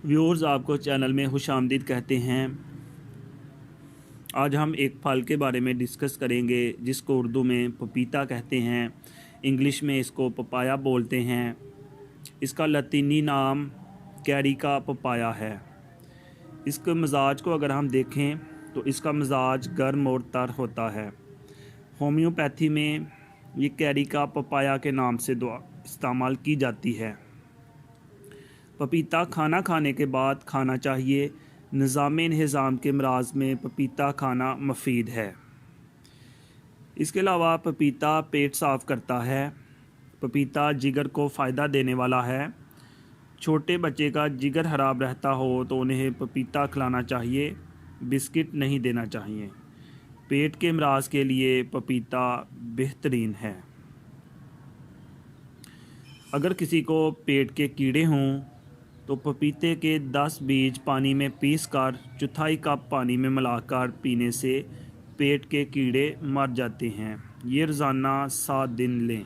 Viewers, आपको channel में खुशामदीद कहते हैं। आज हम एक फल के बारे में डिस्कस करेंगे जिसको उर्दू में पपीता कहते हैं, इंग्लिश में इसको पपाया बोलते हैं। इसका लतीनी नाम कैरिका पपाया है। इसके मिजाज को अगर हम देखें तो इसका मिजाज गर्म और तर होता है। होम्योपैथी में ये कैरिका पपाया के नाम से दवा इस्तेमाल की जाती है। पपीता खाना खाने के बाद खाना चाहिए। निज़ाम के अमराज में पपीता खाना मुफीद है। इसके अलावा पपीता पेट साफ़ करता है। पपीता जिगर को फ़ायदा देने वाला है। छोटे बच्चे का जिगर ख़राब रहता हो तो उन्हें पपीता खिलाना चाहिए, बिस्किट नहीं देना चाहिए। पेट के अमराज के लिए पपीता बेहतरीन है। अगर किसी को पेट के कीड़े हों तो पपीते के 10 बीज पानी में पीसकर चौथाई कप पानी में मिलाकर पीने से पेट के कीड़े मर जाते हैं। ये रोज़ाना 7 दिन लें।